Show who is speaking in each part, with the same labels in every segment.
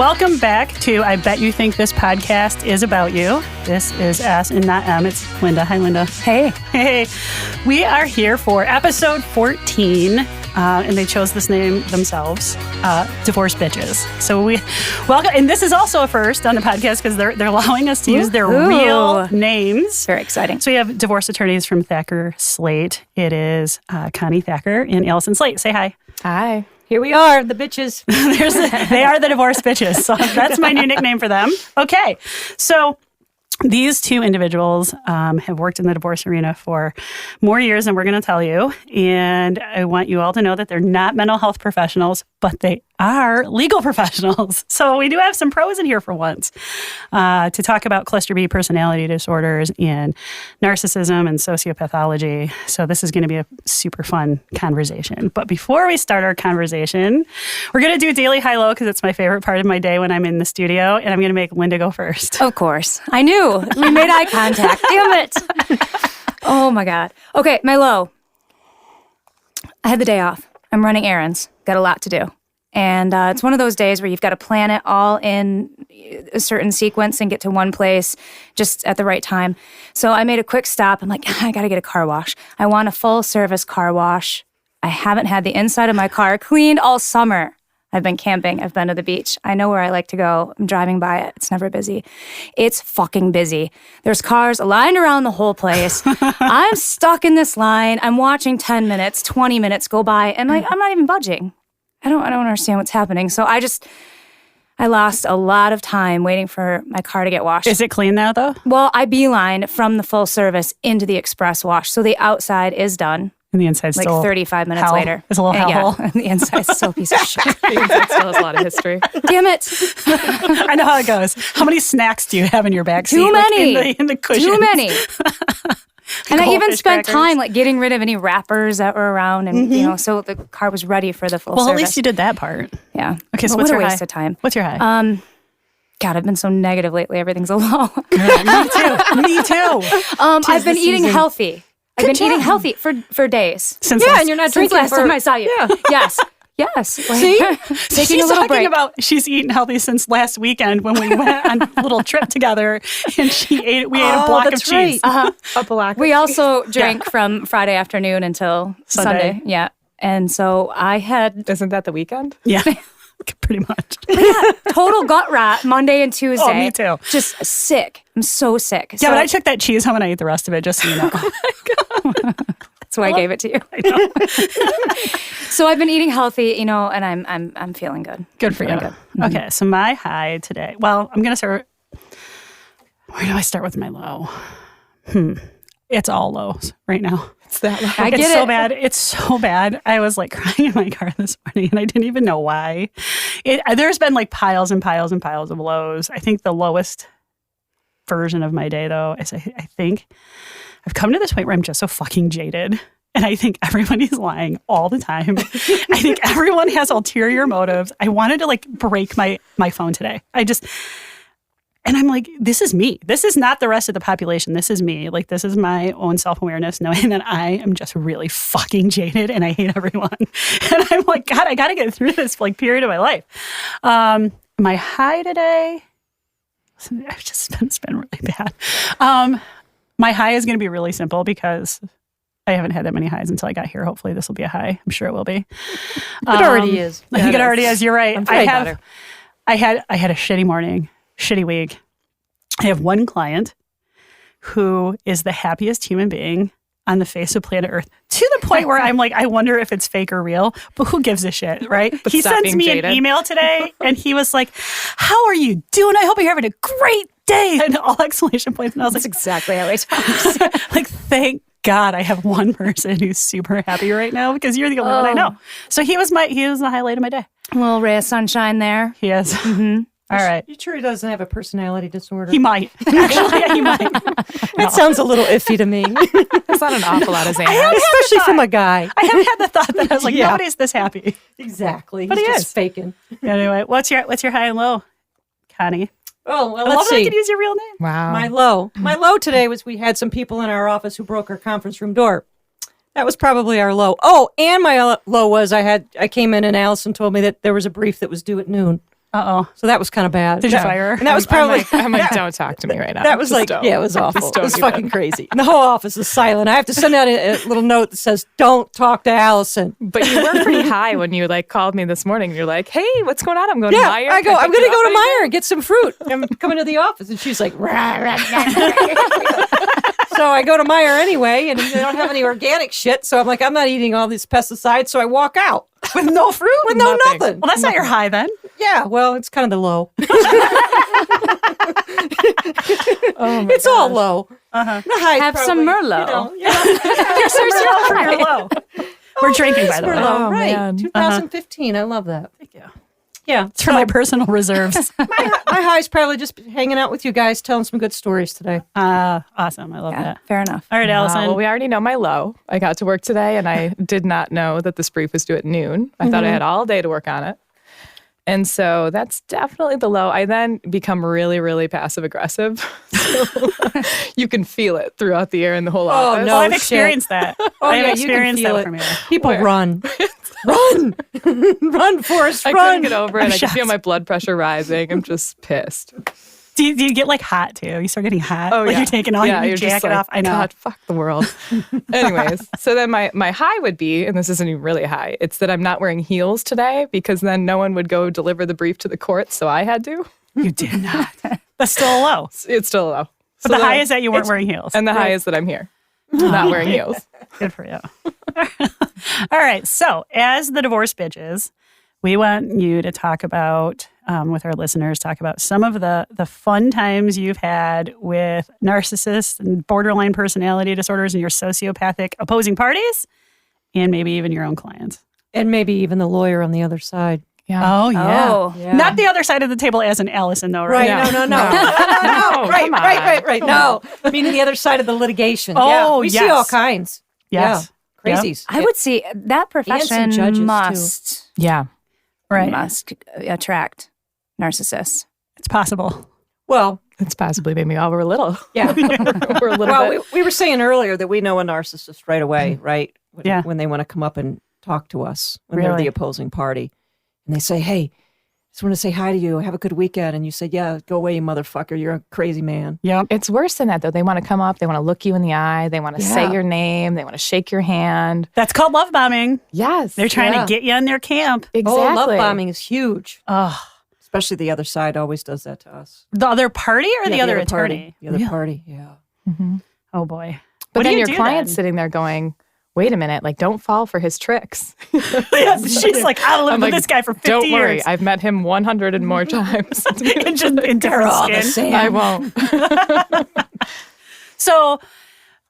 Speaker 1: Welcome back to I Bet You Think This Podcast Is About You. This is S and not M. It's Linda. Hi, Linda.
Speaker 2: Hey.
Speaker 1: Hey. We are here for episode 14, and they chose this name themselves, Divorce Bitches. So we welcome, and this is also a first on the podcast because they're allowing us to use their real names.
Speaker 2: Very exciting.
Speaker 1: So we have divorce attorneys from Thacker Sleight. It is Connie Thacker and Allison Sleight. Say hi.
Speaker 3: Hi. Here we are, the bitches.
Speaker 1: They are the divorce bitches. So that's my new nickname for them. Okay. So these two individuals have worked in the divorce arena for more years than we're going to tell you. And I want you all to know that they're not mental health professionals, but they are legal professionals. So we do have some pros in here for once to talk about cluster B personality disorders and narcissism and sociopathology. So this is going to be a super fun conversation. But before we start our conversation, we're going to do daily high-low because it's my favorite part of my day when I'm in the studio. And I'm going to make Linda go first.
Speaker 2: Of course. I knew. We made eye contact. Damn it. Oh, my God. Okay, my low. I had the day off. I'm running errands. Got a lot to do. And it's one of those days where you've got to plan it all in a certain sequence and get to one place just at the right time. So I made a quick stop. I'm like, I got to get a car wash. I want a full-service car wash. I haven't had the inside of my car cleaned all summer. I've been camping. I've been to the beach. I know where I like to go. I'm driving by it. It's never busy. It's fucking busy. There's cars lined around the whole place. I'm stuck in this line. I'm watching 10 minutes, 20 minutes go by, and I'm not even budging. I don't understand what's happening. So I lost a lot of time waiting for my car to get washed.
Speaker 1: Is it clean now, though?
Speaker 2: Well, I beelined from the full service into the express wash. So the outside is done.
Speaker 1: And the inside's
Speaker 2: like
Speaker 1: still
Speaker 2: 35 minutes
Speaker 1: hell.
Speaker 2: later.
Speaker 1: It's a little hellhole.
Speaker 2: Yeah, the inside's still a piece of shit.
Speaker 3: The inside still has a lot of history.
Speaker 2: Damn it.
Speaker 1: I know how it goes. How many snacks do you have in your back seat?
Speaker 2: Too many.
Speaker 1: Like in the cushions?
Speaker 2: Too many. And I even spent
Speaker 1: crackers.
Speaker 2: time like getting rid of any wrappers that were around, and so the car was ready for the full service.
Speaker 1: Well, at least you did that part.
Speaker 2: Yeah.
Speaker 1: Okay, so
Speaker 2: but
Speaker 1: what's
Speaker 2: what
Speaker 1: your
Speaker 2: a waste
Speaker 1: high?
Speaker 2: of time.
Speaker 1: What's your high?
Speaker 2: God, I've been so negative lately. Everything's a low.
Speaker 1: Me too. Me too.
Speaker 2: I've been eating healthy. I've been
Speaker 1: job.
Speaker 2: eating healthy for days.
Speaker 1: Since
Speaker 3: Yeah, and you're not
Speaker 2: Since
Speaker 3: drinking
Speaker 2: last
Speaker 3: for...
Speaker 2: time I saw you.
Speaker 3: Yeah.
Speaker 2: Yes. Yes.
Speaker 1: See?
Speaker 2: Taking
Speaker 1: She's
Speaker 2: a little
Speaker 1: talking
Speaker 2: break.
Speaker 1: about she's eaten healthy since last weekend when we went on a little trip together and we ate a block of cheese.
Speaker 3: A block
Speaker 2: We
Speaker 3: of
Speaker 2: also drank from Friday afternoon until
Speaker 1: Sunday.
Speaker 2: Yeah. And so I had
Speaker 3: Isn't that the weekend?
Speaker 1: Yeah, pretty much.
Speaker 2: total gut rot Monday and Tuesday.
Speaker 1: Oh, me too.
Speaker 2: Just sick. I'm so sick.
Speaker 1: Yeah, but I took that cheese home and I ate the rest of it, just so you know.
Speaker 2: That's why I gave it to you.
Speaker 1: I know.
Speaker 2: So I've been eating healthy, and I'm feeling good.
Speaker 1: Good for you.
Speaker 2: Good.
Speaker 1: Okay, so my high today. Well, I'm going to start. Where do I start with my low? It's all lows right now.
Speaker 3: It's that low.
Speaker 2: I get
Speaker 1: It's
Speaker 2: it.
Speaker 1: so bad. It's so bad. I was like crying in my car this morning and I didn't even know why. There's been like piles and piles and piles of lows. I think the lowest version of my day, though, is I think I've come to this point where I'm just so fucking jaded. And I think everybody's lying all the time. I think everyone has ulterior motives. I wanted to like break my phone today. And I'm like, this is me. This is not the rest of the population. This is me. Like, this is my own self-awareness, knowing that I am just really fucking jaded and I hate everyone. And I'm like, God, I got to get through this like period of my life. My high today, it's been really bad. My high is going to be really simple because I haven't had that many highs until I got here. Hopefully this will be a high. I'm sure it will be.
Speaker 3: It already is.
Speaker 1: I think it already is. You're right.
Speaker 3: I'm feeling better.
Speaker 1: I had a shitty morning. Shitty week. I have one client who is the happiest human being on the face of planet Earth, to the point where I'm like, I wonder if it's fake or real, but who gives a shit, right?
Speaker 3: But
Speaker 1: He
Speaker 3: stop
Speaker 1: sends
Speaker 3: being
Speaker 1: me
Speaker 3: jaded.
Speaker 1: an email today and he was like, how are you doing? I hope you're having a great day. And all exclamation points. And I was
Speaker 2: That's
Speaker 1: like,
Speaker 2: exactly how I talk.
Speaker 1: like, thank God I have one person who's super happy right now because you're the only one I know. So he was the highlight of my day.
Speaker 2: A little ray of sunshine there.
Speaker 1: He is. All right.
Speaker 3: You sure he doesn't have a personality disorder?
Speaker 1: He might. Actually, yeah, he might.
Speaker 3: That sounds a little iffy to me.
Speaker 4: It's not an awful lot of Xanax.
Speaker 3: Especially from a guy.
Speaker 1: I haven't had the thought that I was like,
Speaker 3: Yeah.
Speaker 1: nobody's this happy.
Speaker 3: Exactly.
Speaker 1: But
Speaker 3: He's
Speaker 1: he
Speaker 3: just
Speaker 1: is.
Speaker 3: faking.
Speaker 1: Anyway, what's your high and low, Connie?
Speaker 3: Oh, well,
Speaker 1: I love
Speaker 3: let's
Speaker 1: that I
Speaker 3: see.
Speaker 1: could use your real name.
Speaker 4: Wow.
Speaker 3: My low today was we had some people in our office who broke our conference room door. That was probably our low. Oh, and my low was I came in and Allison told me that there was a brief that was due at noon.
Speaker 1: Uh-oh.
Speaker 3: So that was kind of bad.
Speaker 1: Did you fire her?
Speaker 3: And that was probably
Speaker 4: I'm like, don't talk to me right now.
Speaker 3: that was
Speaker 4: Just
Speaker 3: like,
Speaker 4: don't.
Speaker 3: yeah, it was awful.
Speaker 4: Just
Speaker 3: It
Speaker 4: don't
Speaker 3: was
Speaker 4: even.
Speaker 3: fucking crazy. And the whole office is silent. I have to send out a little note that says, "Don't talk to Allison."
Speaker 4: But you were pretty high when you like called me this morning. You're like, hey, what's going on? I'm going to
Speaker 3: Yeah,
Speaker 4: Meijer.
Speaker 3: I go.
Speaker 4: Can
Speaker 3: I'm
Speaker 4: pick
Speaker 3: going to
Speaker 4: you
Speaker 3: go
Speaker 4: up
Speaker 3: to
Speaker 4: anything?"
Speaker 3: Meijer and get some fruit. I'm coming to the office, and she's like, "Rah, rah, rah." So I go to Meijer anyway, and they don't have any organic shit. So I'm like, I'm not eating all these pesticides. So I walk out
Speaker 1: With no fruit?
Speaker 3: with no
Speaker 4: Nothing.
Speaker 3: nothing.
Speaker 1: Well, that's not your high then.
Speaker 3: Yeah, well, it's kind of the low.
Speaker 4: Oh my
Speaker 3: It's all
Speaker 4: gosh.
Speaker 3: low.
Speaker 1: Uh-huh.
Speaker 3: The high
Speaker 2: Have some Merlot.
Speaker 1: You're so small for your low. We're drinking, by the way.
Speaker 3: Merlot,
Speaker 4: Oh,
Speaker 3: right.
Speaker 4: man.
Speaker 3: 2015. I love that.
Speaker 1: Thank you.
Speaker 3: Yeah.
Speaker 1: It's for my personal reserves.
Speaker 3: my high's probably just hanging out with you guys, telling some good stories today.
Speaker 1: Awesome. I love
Speaker 2: Yeah,
Speaker 1: that.
Speaker 2: fair enough.
Speaker 1: All right, Allison.
Speaker 4: Well, we already know my low. I got to work today and I did not know that this brief was due at noon. I thought I had all day to work on it. And so that's definitely the low. I then become really, really passive aggressive. So you can feel it throughout the air in the whole office.
Speaker 3: no.
Speaker 1: I've
Speaker 3: shit.
Speaker 1: experienced that. I have
Speaker 3: yeah, you can
Speaker 1: experienced
Speaker 3: feel
Speaker 1: that
Speaker 3: it.
Speaker 1: from you.
Speaker 3: People
Speaker 4: Where?
Speaker 3: run. Run. Run, Forrest,
Speaker 4: I
Speaker 3: run.
Speaker 4: couldn't get over it. I could
Speaker 1: shocked.
Speaker 4: feel my blood pressure rising. I'm just pissed.
Speaker 1: Do you get like hot too? You start getting hot.
Speaker 4: Oh,
Speaker 1: like
Speaker 4: yeah.
Speaker 1: you're taking all your
Speaker 4: you're just
Speaker 1: jacket
Speaker 4: like,
Speaker 1: off. I know.
Speaker 4: God, fuck the world. Anyways, so then my high would be, and this isn't even really high, it's that I'm not wearing heels today because then no one would go deliver the brief to the court, so I had to.
Speaker 1: You did not. That's still a low.
Speaker 4: It's still low.
Speaker 1: But the high is that you weren't wearing heels.
Speaker 4: And the high is that I'm here, not wearing heels.
Speaker 1: Good for you. All right. So, as the divorce bitches, we want you to talk about, with our listeners, talk about some of the fun times you've had with narcissists and borderline personality disorders and your sociopathic opposing parties, and maybe even your own clients.
Speaker 3: And maybe even the lawyer on the other side.
Speaker 4: Yeah.
Speaker 1: Oh, yeah.
Speaker 2: Oh.
Speaker 3: Yeah.
Speaker 1: Not the other side of the table as in Allison, though, right?
Speaker 3: Right.
Speaker 4: Yeah.
Speaker 3: No.
Speaker 4: No,
Speaker 3: Right.
Speaker 4: come on.
Speaker 3: Right. No. Meaning the other side of the litigation.
Speaker 1: Oh,
Speaker 3: yeah. We see
Speaker 1: yes.
Speaker 3: all kinds.
Speaker 1: Yes.
Speaker 3: Yeah. Crazies.
Speaker 2: I would see that profession
Speaker 3: judges, too.
Speaker 4: Yeah.
Speaker 1: Right.
Speaker 2: must attract narcissists.
Speaker 1: It's possible.
Speaker 3: Well,
Speaker 4: It's possibly maybe all we're a little.
Speaker 3: yeah.
Speaker 4: We're a little
Speaker 3: Well,
Speaker 4: bit.
Speaker 3: we were saying earlier that we know a narcissist right away, right? When,
Speaker 1: Yeah.
Speaker 3: when they want to come up and talk to us, when they're
Speaker 1: Really?
Speaker 3: the opposing party. And they say, "Hey, just want to say hi to you. Have a good weekend." And you say, "Yeah, go away, you motherfucker. You're a crazy man."
Speaker 1: Yep.
Speaker 4: It's worse than that, though. They want to come up. They want to look you in the eye. They want to
Speaker 3: Yeah.
Speaker 4: say your name. They want to shake your hand.
Speaker 1: That's called love bombing.
Speaker 4: Yes.
Speaker 1: They're trying
Speaker 3: Yeah.
Speaker 1: to get you in their camp.
Speaker 4: exactly.
Speaker 3: Oh, love bombing is huge.
Speaker 1: Oh,
Speaker 3: Especially the other side always does that to us.
Speaker 1: the other party or
Speaker 3: Yeah,
Speaker 1: the other
Speaker 3: party.
Speaker 1: attorney?
Speaker 3: The other
Speaker 1: Really?
Speaker 3: party, yeah.
Speaker 1: Oh boy.
Speaker 4: But
Speaker 1: What do
Speaker 4: then
Speaker 1: you
Speaker 4: your
Speaker 1: do
Speaker 4: client's
Speaker 1: then?
Speaker 4: sitting there going, wait a minute, like, don't fall for his tricks.
Speaker 1: She's like, I'll live
Speaker 4: I'm
Speaker 1: with
Speaker 4: like,
Speaker 1: this guy for 50
Speaker 4: don't worry.
Speaker 1: years.
Speaker 4: I've met him 100 and more times.
Speaker 1: And just in different
Speaker 3: all the
Speaker 1: skin.
Speaker 3: same.
Speaker 4: I won't.
Speaker 1: So,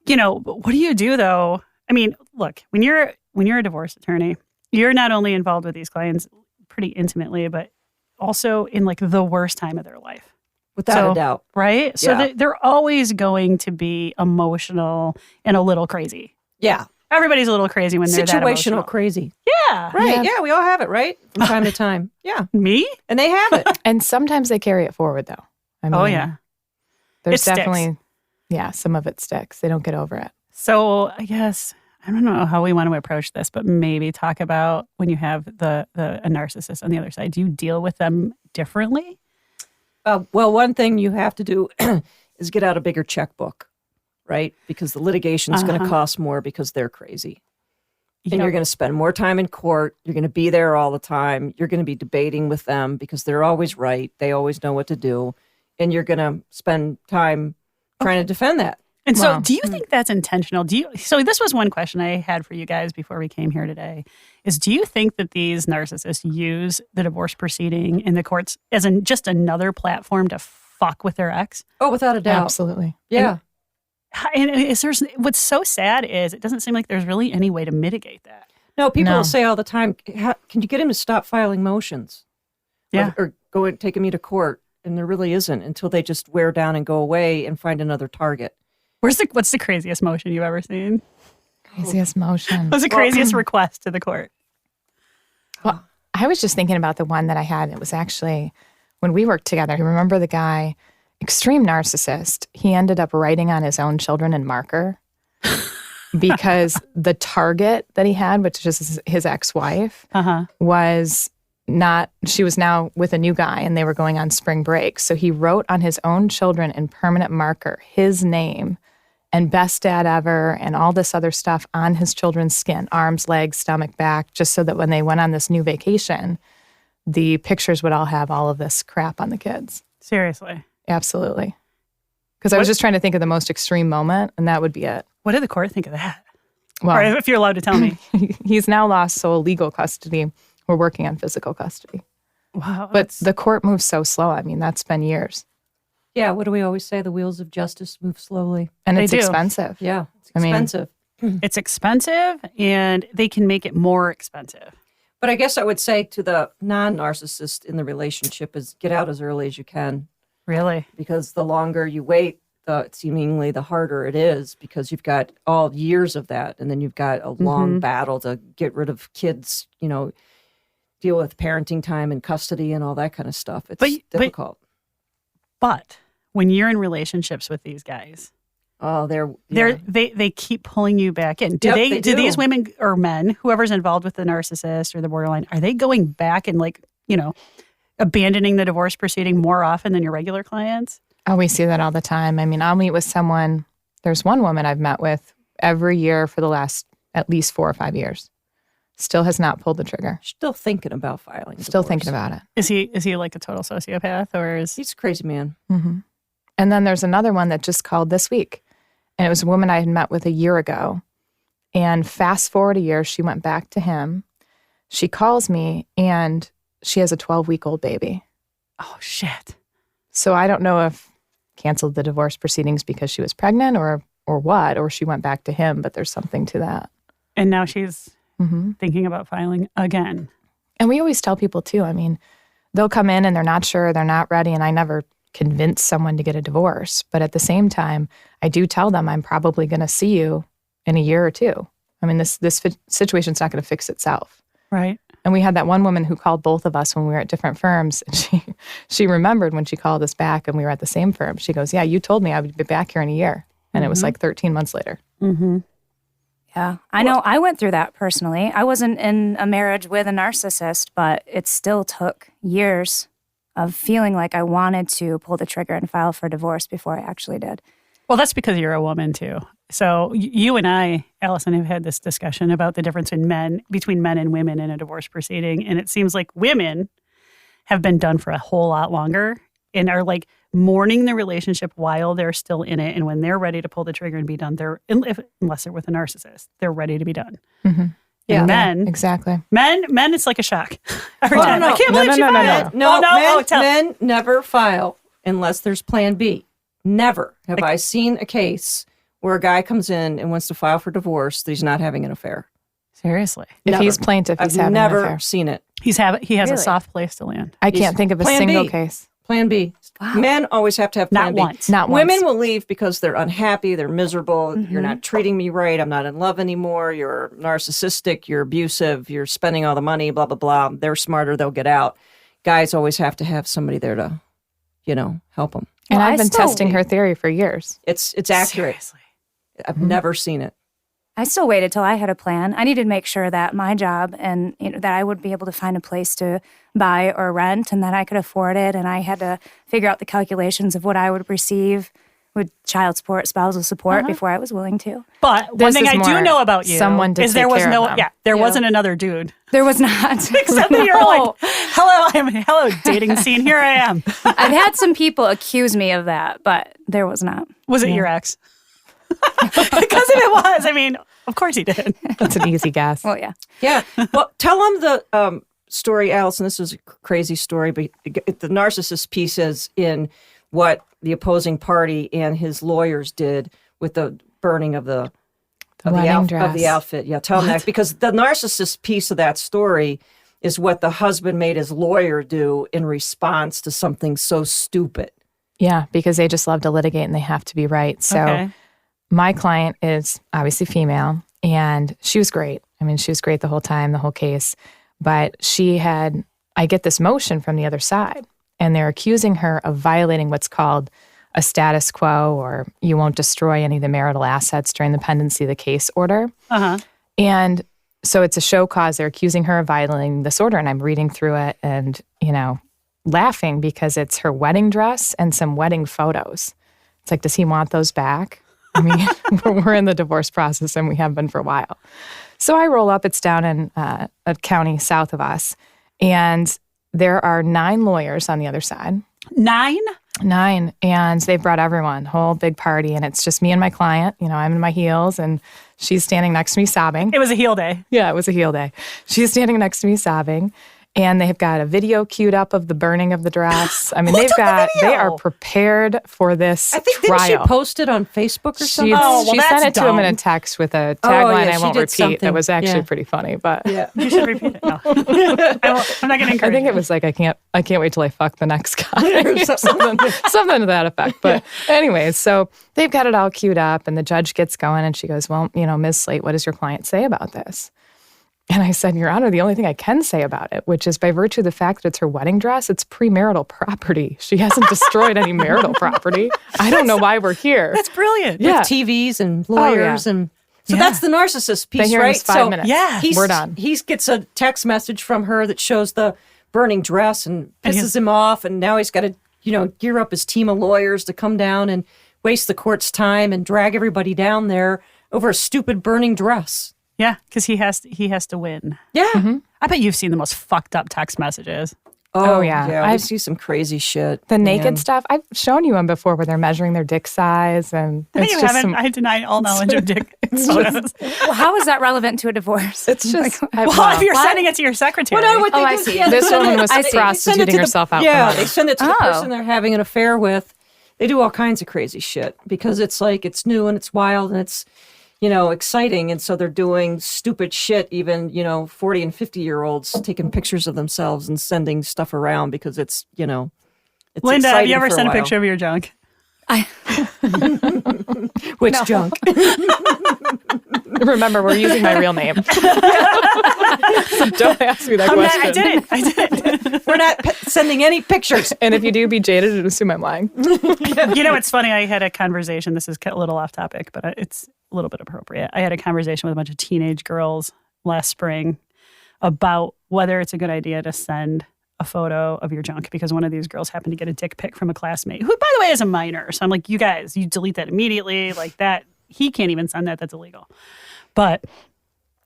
Speaker 1: what do you do though? I mean, look, when you're a divorce attorney, you're not only involved with these clients pretty intimately, but also in like the worst time of their life.
Speaker 3: Without a doubt.
Speaker 1: Right? So
Speaker 3: Yeah.
Speaker 1: they're always going to be emotional and a little crazy.
Speaker 3: Yeah.
Speaker 1: Everybody's a little crazy when they're that
Speaker 3: Situational
Speaker 1: emotional.
Speaker 3: crazy.
Speaker 1: Yeah.
Speaker 3: Right. Yeah, we all have it, right? From time to time. Yeah.
Speaker 1: Me?
Speaker 3: And they have it.
Speaker 4: And sometimes they carry it forward, though. I mean,
Speaker 1: Oh, yeah.
Speaker 4: There's
Speaker 1: It sticks.
Speaker 4: definitely, some of it sticks. They don't get over it.
Speaker 1: So I guess I don't know how we want to approach this, but maybe talk about when you have a narcissist on the other side. Do you deal with them differently?
Speaker 3: Well, one thing you have to do is get out a bigger checkbook, right? Because the litigation is going to cost more because they're crazy. And you're going to spend more time in court. You're going to be there all the time. You're going to be debating with them because they're always right. They always know what to do. And you're going to spend time trying to defend that.
Speaker 1: And so
Speaker 4: Wow.
Speaker 1: do you think that's intentional? So this was one question I had for you guys before we came here today is do you think that these narcissists use the divorce proceeding in the courts as just another platform to fuck with their ex?
Speaker 3: Oh, without a doubt.
Speaker 4: Absolutely.
Speaker 3: Yeah.
Speaker 1: And what's so sad is it doesn't seem like there's really any way to mitigate that.
Speaker 3: No, people
Speaker 4: No.
Speaker 3: will say all the time, can you get him to stop filing motions?
Speaker 1: Yeah.
Speaker 3: Or go and take me to court. And there really isn't until they just wear down and go away and find another target.
Speaker 1: What's the craziest motion you've ever seen?
Speaker 4: Craziest motion.
Speaker 1: What's the craziest request to the court?
Speaker 4: Well, I was just thinking about the one that I had. It was actually when we worked together. You remember the guy, extreme narcissist. He ended up writing on his own children in marker because the target that he had, which is his ex-wife,
Speaker 1: Uh-huh.
Speaker 4: was she was now with a new guy and they were going on spring break. So he wrote on his own children in permanent marker his name and best dad ever and all this other stuff on his children's skin, arms, legs, stomach, back, just so that when they went on this new vacation, the pictures would all have all of this crap on the kids.
Speaker 1: Seriously.
Speaker 4: Absolutely. Because I was just trying to think of the most extreme moment, and that would be it.
Speaker 1: What did the court think of that?
Speaker 4: Well,
Speaker 1: Or if you're allowed to tell me.
Speaker 4: he's now lost sole legal custody. We're working on physical custody.
Speaker 1: Wow.
Speaker 4: But the court moves so slow. I mean, that's been years.
Speaker 3: Yeah, what do we always say? The wheels of justice move slowly.
Speaker 4: And
Speaker 1: They
Speaker 4: it's
Speaker 1: do.
Speaker 4: expensive.
Speaker 3: Yeah, it's
Speaker 4: I mean-
Speaker 3: expensive.
Speaker 1: It's expensive, and they can make it more expensive.
Speaker 3: But I guess I would say to the non-narcissist in the relationship is get out as early as you can,
Speaker 1: Really?
Speaker 3: because the longer you wait, seemingly the harder it is, because you've got all years of that, and then you've got a long battle to get rid of kids, deal with parenting time and custody and all that kind of stuff. It's difficult.
Speaker 1: But when you're in relationships with these guys,
Speaker 3: Oh,
Speaker 1: they keep pulling you back in. Do
Speaker 3: Yep,
Speaker 1: they?
Speaker 3: they
Speaker 1: Do
Speaker 3: do.
Speaker 1: these women or men, whoever's involved with the narcissist or the borderline, are they going back and abandoning the divorce proceeding more often than your regular clients?
Speaker 4: Oh, we see that all the time. I mean, I'll meet with someone. There's one woman I've met with every year for the last at least 4 or 5 years. Still has not pulled the trigger.
Speaker 3: still thinking about filing.
Speaker 4: Still
Speaker 3: divorce.
Speaker 4: thinking about it.
Speaker 1: Is he like a total sociopath, or is
Speaker 3: He's a crazy man.
Speaker 4: Mm-hmm. And then there's another one that just called this week. And it was a woman I had met with a year ago. And fast forward a year, she went back to him. She calls me and she has a 12-week-old baby.
Speaker 1: oh shit?
Speaker 4: So I don't know if canceled the divorce proceedings because she was pregnant or what, or she went back to him, but there's something to that.
Speaker 1: And now she's
Speaker 4: Mm-hmm.
Speaker 1: thinking about filing again.
Speaker 4: And we always tell people too, I mean, they'll come in and they're not sure, they're not ready, and I never convince someone to get a divorce. But at the same time, I do tell them I'm probably going to see you in a year or two. I mean, this situation's not going to fix itself.
Speaker 1: Right.
Speaker 4: And we had that one woman who called both of us when we were at different firms. And she remembered when she called us back and we were at the same firm. She goes, yeah, you told me I would be back here in a year. And it was like 13 months later.
Speaker 1: Mm-hmm.
Speaker 2: Yeah, I know. I went through that personally. I wasn't in a marriage with a narcissist, but it still took years of feeling like I wanted to pull the trigger and file for divorce before I actually did.
Speaker 1: Well, that's because you're a woman too. So you and I, Allison, have had this discussion about the difference between men and women in a divorce proceeding. And it seems like women have been done for a whole lot longer and are like mourning the relationship while they're still in it. And when they're ready to pull the trigger and be done, unless they're with a narcissist, they're ready to be done.
Speaker 4: Mm-hmm.
Speaker 1: Yeah,
Speaker 4: Yeah,
Speaker 1: men,
Speaker 4: exactly.
Speaker 1: men, it's like a shock every
Speaker 3: Well,
Speaker 1: time.
Speaker 3: no,
Speaker 1: I can't
Speaker 4: no,
Speaker 1: believe
Speaker 4: no,
Speaker 1: she
Speaker 4: no, no,
Speaker 1: filed.
Speaker 4: no.
Speaker 3: No,
Speaker 1: Oh,
Speaker 3: men never file unless there's plan B. Never have I seen a case where a guy comes in and wants to file for divorce that he's not having an affair.
Speaker 1: Seriously,
Speaker 4: If
Speaker 3: Never.
Speaker 4: he's plaintiff, he's
Speaker 3: I've
Speaker 4: having
Speaker 3: never
Speaker 4: an affair.
Speaker 3: seen it.
Speaker 1: he has
Speaker 2: Really?
Speaker 1: a soft place to land.
Speaker 4: I can't think of a
Speaker 3: Plan
Speaker 4: single
Speaker 3: B.
Speaker 4: case.
Speaker 3: Plan B.
Speaker 2: Wow.
Speaker 3: Men always have to have plan
Speaker 1: Not
Speaker 3: B.
Speaker 1: once.
Speaker 4: Not once.
Speaker 3: Women will leave because they're unhappy, they're miserable, you're not treating me right, I'm not in love anymore, you're narcissistic, you're abusive, you're spending all the money, blah, blah, blah. They're smarter, they'll get out. Guys always have to have somebody there to, help them.
Speaker 4: And
Speaker 2: Well,
Speaker 4: I've
Speaker 2: I
Speaker 4: been
Speaker 2: still-
Speaker 4: testing her theory for years.
Speaker 3: It's accurate.
Speaker 1: Seriously.
Speaker 3: I've never seen it.
Speaker 2: I still waited till I had a plan. I needed to make sure that my job and that I would be able to find a place to buy or rent and that I could afford it. And I had to figure out the calculations of what I would receive with child support, spousal support before I was willing to.
Speaker 1: But one
Speaker 4: This
Speaker 1: thing
Speaker 4: is
Speaker 1: I do
Speaker 4: more
Speaker 1: know about you
Speaker 4: someone to
Speaker 1: is there
Speaker 4: take
Speaker 1: was
Speaker 4: care
Speaker 1: no,
Speaker 4: of them.
Speaker 1: there wasn't another dude.
Speaker 2: There was not.
Speaker 1: Except that you're like, hello, dating scene. Here I am.
Speaker 2: I've had some people accuse me of that, but there was not.
Speaker 1: Was it your ex? Because if it was, I mean, of course he did.
Speaker 4: That's an easy guess.
Speaker 2: Well, yeah.
Speaker 3: Yeah. Well, tell them the story, Allison. This is a crazy story, but the narcissist piece is in what the opposing party and his lawyers did with the burning of the
Speaker 4: wedding dress.
Speaker 3: of the outfit. Yeah, tell them that, because the narcissist piece of that story is what the husband made his lawyer do in response to something so stupid.
Speaker 4: Yeah, because they just love to litigate and they have to be right. So
Speaker 1: Okay.
Speaker 4: my client is obviously female and she was great. I mean, she was great the whole time, the whole case. But I get this motion from the other side and they're accusing her of violating what's called a status quo, or you won't destroy any of the marital assets during the pendency of the case order.
Speaker 1: Uh-huh.
Speaker 4: And so it's a show cause. They're accusing her of violating this order, and I'm reading through it and, laughing because it's her wedding dress and some wedding photos. It's like, does he want those back? I mean, we're in the divorce process and we have been for a while. So I roll up. It's down in a county south of us. And there are 9 lawyers on the other side.
Speaker 1: 9?
Speaker 4: 9. And they've brought everyone, whole big party. And it's just me and my client. I'm in my heels and she's standing next to me sobbing.
Speaker 1: It was a heel day.
Speaker 4: Yeah, it was a heel day. She's standing next to me sobbing. And they've got a video queued up of the burning of the dress. I mean, they are prepared for this
Speaker 3: I think
Speaker 4: trial.
Speaker 3: Didn't she post it on Facebook or something?
Speaker 4: She sent it to him in a text with a tagline I won't repeat.
Speaker 3: Something.
Speaker 4: That was actually pretty funny, but
Speaker 1: You should repeat it. No. I'm not going to encourage
Speaker 4: I think it was like, I can't wait till I fuck the next guy or something to that effect. But anyways, so they've got it all queued up and the judge gets going and she goes, well, Ms. Sleight, what does your client say about this? And I said, Your Honor, the only thing I can say about it, which is by virtue of the fact that it's her wedding dress, it's premarital property. She hasn't destroyed any marital property. I don't know why we're here.
Speaker 1: That's brilliant.
Speaker 3: With TVs and lawyers and so that's the narcissist piece,
Speaker 4: Been here
Speaker 3: right?
Speaker 4: in 5 minutes.
Speaker 1: Yeah,
Speaker 4: we're done.
Speaker 3: He gets a text message from her that shows the burning dress and pisses him off, and now he's got to, gear up his team of lawyers to come down and waste the court's time and drag everybody down there over a stupid burning dress.
Speaker 1: Yeah, because he has to win.
Speaker 3: Yeah.
Speaker 4: Mm-hmm.
Speaker 1: I bet you've seen the most fucked up text messages.
Speaker 3: Oh,
Speaker 4: yeah.
Speaker 3: I see some crazy shit.
Speaker 4: The naked stuff, I've shown you them before where they're measuring their dick size. And
Speaker 1: I think
Speaker 4: it's
Speaker 1: you
Speaker 4: just
Speaker 1: haven't. I deny all knowledge of dick photos.
Speaker 2: Well, how is that relevant to a divorce?
Speaker 4: It's just,
Speaker 1: Well, if you're sending it to your secretary.
Speaker 3: Well, no, what they
Speaker 2: I
Speaker 3: do-
Speaker 2: see.
Speaker 3: yeah,
Speaker 4: this
Speaker 3: they send
Speaker 4: woman
Speaker 3: it-
Speaker 4: was
Speaker 3: they send it
Speaker 4: prostituting
Speaker 3: to the-
Speaker 4: herself out.
Speaker 3: Yeah,
Speaker 4: for
Speaker 3: they
Speaker 4: money.
Speaker 3: send it to the
Speaker 2: Oh.
Speaker 3: person they're having an affair with. They do all kinds of crazy shit because it's like it's new and it's wild and it's exciting, and so they're doing stupid shit. Even 40 and 50-year-olds taking pictures of themselves and sending stuff around because it's
Speaker 1: Linda, have
Speaker 3: exciting
Speaker 1: you ever
Speaker 3: for
Speaker 1: sent a
Speaker 3: while.
Speaker 1: picture of your junk?
Speaker 3: Which junk?
Speaker 4: Remember, we're using my real name. So don't ask me that question.
Speaker 1: I did it.
Speaker 3: We're not sending any pictures.
Speaker 4: And if you do, be jaded and assume I'm lying.
Speaker 1: It's funny. I had a conversation. This is a little off topic, but it's a little bit appropriate. I had a conversation with a bunch of teenage girls last spring about whether it's a good idea to send a photo of your junk, because one of these girls happened to get a dick pic from a classmate who, by the way, is a minor. So I'm like, you guys, you delete that immediately. Like that, he can't even send that. That's illegal. But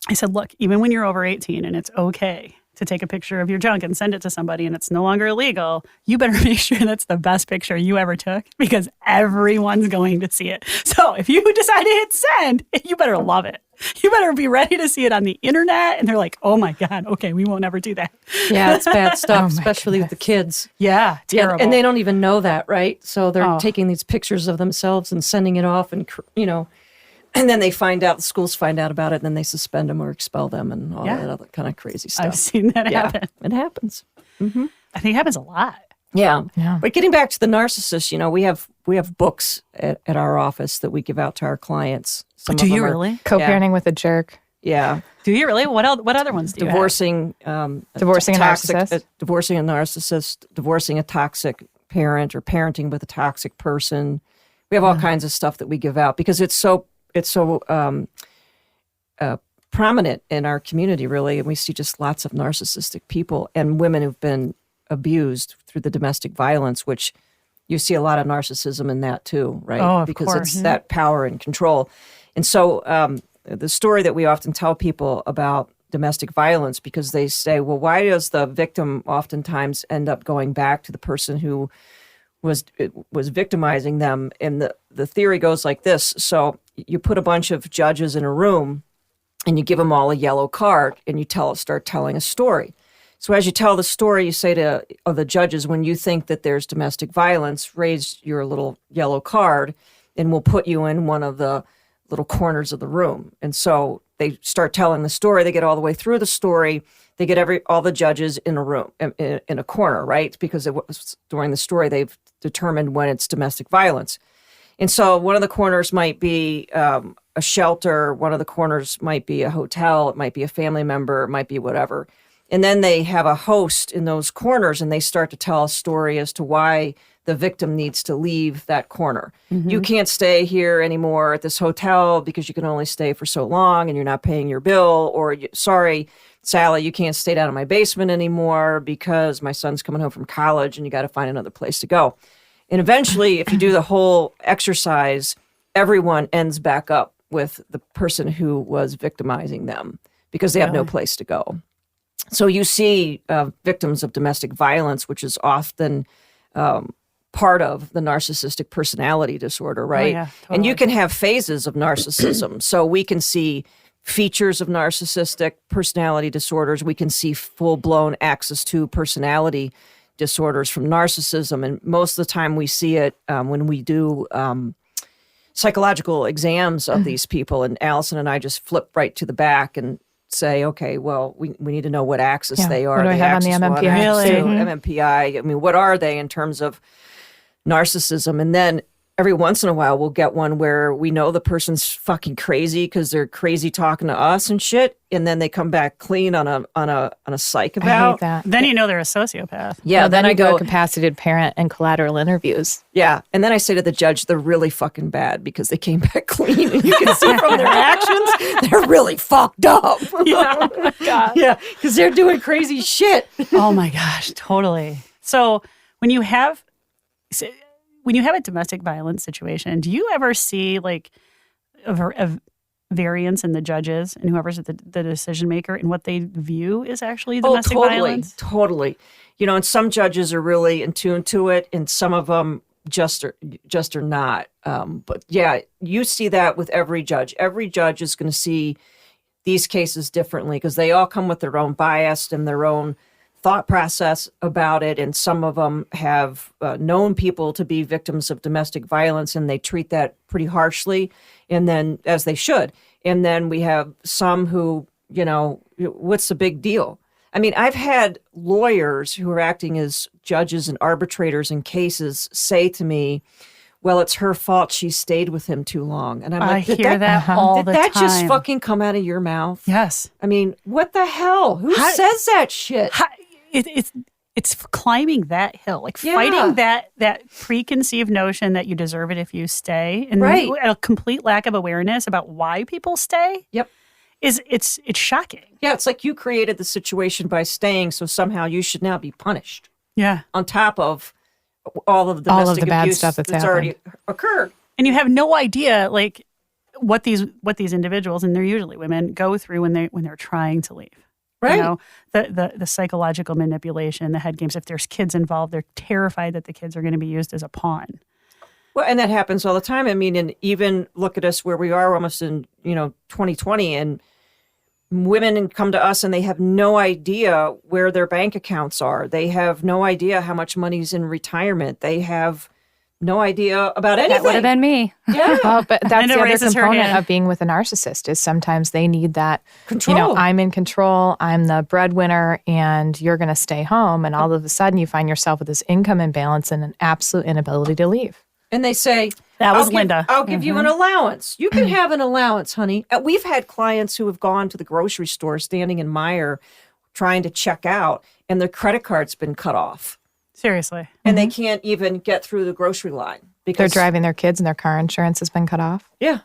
Speaker 1: I said, look, even when you're over 18 and it's okay to take a picture of your junk and send it to somebody and it's no longer illegal, you better make sure that's the best picture you ever took, because everyone's going to see it. So if you decide to hit send, you better love it. You better be ready to see it on the internet. And they're like, oh my God, okay, we won't ever do that.
Speaker 3: Yeah, it's bad stuff, especially with the kids.
Speaker 1: Yeah, terrible.
Speaker 3: Yeah, and they don't even know that, right? So they're taking these pictures of themselves and sending it off, and and then they find out, the schools find out about it, and then they suspend them or expel them and all that other kind of crazy stuff.
Speaker 1: I've seen that happen.
Speaker 3: It happens.
Speaker 1: I think it happens a lot.
Speaker 3: Yeah.
Speaker 4: Yeah.
Speaker 3: But getting back to the narcissist, we have books at our office that we give out to our clients. Some
Speaker 1: Do
Speaker 3: of
Speaker 1: you
Speaker 3: them are-
Speaker 1: really?
Speaker 4: Co-parenting with a jerk.
Speaker 3: Yeah.
Speaker 1: Do you really? What other ones do you have?
Speaker 3: Divorcing
Speaker 4: Divorcing a
Speaker 3: toxic,
Speaker 4: narcissist.
Speaker 3: divorcing a narcissist, divorcing a toxic parent, or parenting with a toxic person. We have all kinds of stuff that we give out because it's so prominent in our community, really, and we see just lots of narcissistic people and women who've been abused through the domestic violence, which you see a lot of narcissism in that too, right?
Speaker 1: Oh, of
Speaker 3: because
Speaker 1: course.
Speaker 3: it's that power and control. And so the story that we often tell people about domestic violence, because they say, well, why does the victim oftentimes end up going back to the person who was victimizing them? And the theory goes like this. So you put a bunch of judges in a room and you give them all a yellow card and you start telling a story. So as you tell the story, you say to the judges, when you think that there's domestic violence, raise your little yellow card and we'll put you in one of the little corners of the room. And so they start telling the story. They get all the way through the story. They get all the judges in a room, in a corner, right? Because during the story, they've determined when it's domestic violence. And so one of the corners might be a shelter. One of the corners might be a hotel. It might be a family member. It might be whatever. And then they have a host in those corners, and they start to tell a story as to why the victim needs to leave that corner. You can't stay here anymore at this hotel because you can only stay for so long and you're not paying your bill. Or, sorry, Sally, you can't stay down in my basement anymore because my son's coming home from college and you got to find another place to go. And eventually, if you do the whole exercise, everyone ends back up with the person who was victimizing them because they have no place to go. So you see victims of domestic violence, which is often part of the narcissistic personality disorder, right?
Speaker 1: Oh, yeah, totally.
Speaker 3: And you can have phases of narcissism. So we can see features of narcissistic personality disorders. We can see full-blown access to personality disorders from narcissism. And most of the time we see it when we do psychological exams of these people. And Allison and I just flip right to the back and say, okay, well, we need to know what axis they are.
Speaker 4: What do I have on the MMPI?
Speaker 1: Really?
Speaker 3: MMPI. I mean, what are they in terms of narcissism? And then every once in a while, we'll get one where we know the person's fucking crazy because they're crazy talking to us and shit, and then they come back clean on a psych eval.
Speaker 4: I hate that.
Speaker 1: Then you know they're a sociopath.
Speaker 3: Yeah,
Speaker 4: Well, then
Speaker 3: I
Speaker 4: I go
Speaker 3: go,
Speaker 4: capacitated parent and collateral interviews.
Speaker 3: yeah, and then I say to the judge, they're really fucking bad because they came back clean, and you can see from their actions they're really fucked up.
Speaker 1: Yeah. Oh my God.
Speaker 3: Yeah, because they're doing crazy shit.
Speaker 1: Oh my gosh, totally. So when you have a domestic violence situation, do you ever see like a variance in the judges and whoever's the decision maker and what they view is actually domestic violence?
Speaker 3: Totally. You know, and some judges are really in tune to it, and some of them just are not. But yeah, you see that with every judge. Every judge is going to see these cases differently because they all come with their own bias and their own thought process about it. And some of them have known people to be victims of domestic violence, and they treat that pretty harshly, and then as they should. And then we have some who, you know, what's the big deal? I mean, I've had lawyers who are acting as judges and arbitrators in cases say to me, well, it's her fault she stayed with him too long. And I'm
Speaker 1: I
Speaker 3: like,
Speaker 1: hear that all the
Speaker 3: Did that
Speaker 1: time.
Speaker 3: just fucking come out of your mouth?
Speaker 1: Yes.
Speaker 3: I mean, what the hell? Who says that shit?
Speaker 1: It's climbing that hill, like
Speaker 3: Yeah.
Speaker 1: fighting that preconceived notion that you deserve it if you stay, and
Speaker 3: Right.
Speaker 1: a complete lack of awareness about why people stay.
Speaker 3: Yep.
Speaker 1: It's shocking.
Speaker 3: Yeah, it's like you created the situation by staying, so somehow you should now be punished
Speaker 1: Yeah.
Speaker 3: on top of all of the
Speaker 4: All of
Speaker 3: domestic
Speaker 4: the bad
Speaker 3: abuse
Speaker 4: stuff that's
Speaker 3: already occurred.
Speaker 1: And you have no idea like what these individuals, and they're usually women, go through when they're trying to leave.
Speaker 3: Right.
Speaker 1: You know, the psychological manipulation, the head games. If there's kids involved, they're terrified that the kids are going to be used as a pawn.
Speaker 3: Well, and that happens all the time. I mean, and even look at us where we are almost in, 2020, and women come to us and they have no idea where their bank accounts are. They have no idea how much money's in retirement. They have no idea about anything.
Speaker 2: That would have been me.
Speaker 3: Yeah.
Speaker 4: Well, but that's
Speaker 1: Linda
Speaker 4: the other
Speaker 1: raises her
Speaker 4: component
Speaker 1: hand.
Speaker 4: of being with a narcissist is sometimes they need that
Speaker 3: Control.
Speaker 4: You know, I'm in control, I'm the breadwinner, and you're going to stay home. And all of a sudden you find yourself with this income imbalance and an absolute inability to leave.
Speaker 3: And they say,
Speaker 1: That was
Speaker 3: I'll
Speaker 1: Linda.
Speaker 3: I'll give you an allowance. You can have an allowance, honey. We've had clients who have gone to the grocery store standing in Meijer trying to check out, and their credit card's been cut off.
Speaker 1: Seriously.
Speaker 3: And they can't even get through the grocery line. Because,
Speaker 4: They're driving their kids and their car insurance has been cut off.
Speaker 3: Yeah.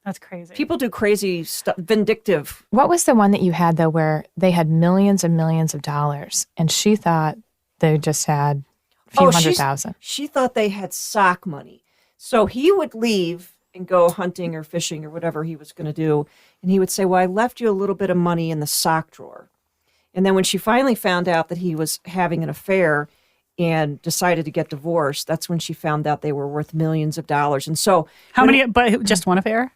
Speaker 1: That's crazy.
Speaker 3: People do crazy stuff, vindictive.
Speaker 4: What was the one that you had, though, where they had millions and millions of dollars and she thought they just had a few hundred thousand?
Speaker 3: She thought they had sock money. So he would leave and go hunting or fishing or whatever he was going to do. And he would say, well, I left you a little bit of money in the sock drawer. And then when she finally found out that he was having an affair and decided to get divorced, that's when she found out they were worth millions of dollars. And so
Speaker 1: How many? But just one affair?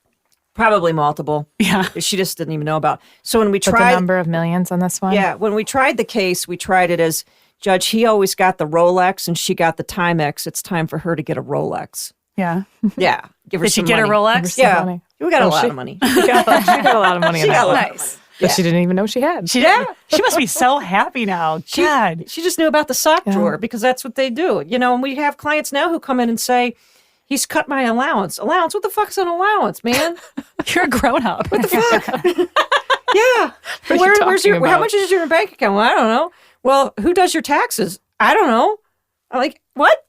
Speaker 3: probably multiple.
Speaker 1: Yeah.
Speaker 3: She just didn't even know about. So when we
Speaker 4: But the
Speaker 3: tried,
Speaker 4: number of millions on this one?
Speaker 3: yeah, when we tried the case, we tried it as judge. He always got the Rolex and she got the Timex. It's time for her to get a Rolex.
Speaker 1: Yeah.
Speaker 3: Yeah, give her
Speaker 1: Did she
Speaker 3: some
Speaker 1: get
Speaker 3: money.
Speaker 1: a Rolex?
Speaker 3: Yeah,
Speaker 4: money.
Speaker 3: we got a
Speaker 4: Oh,
Speaker 3: lot
Speaker 4: she-
Speaker 3: of money.
Speaker 4: She got a lot of money in
Speaker 3: She
Speaker 4: that
Speaker 3: got a
Speaker 4: one.
Speaker 3: lot of money.
Speaker 4: That she didn't even know she had.
Speaker 1: She did. She must be so happy now. God.
Speaker 3: She just knew about the sock drawer because that's what they do. You know, and we have clients now who come in and say, he's cut my allowance. Allowance? What the fuck's an allowance, man?
Speaker 1: You're a grown up. What the fuck?
Speaker 3: Yeah.
Speaker 4: What are you
Speaker 3: Where's
Speaker 4: talking
Speaker 3: your, how
Speaker 4: about?
Speaker 3: much is your bank account? Well, I don't know. Well, who does your taxes? I don't know. I'm like, what?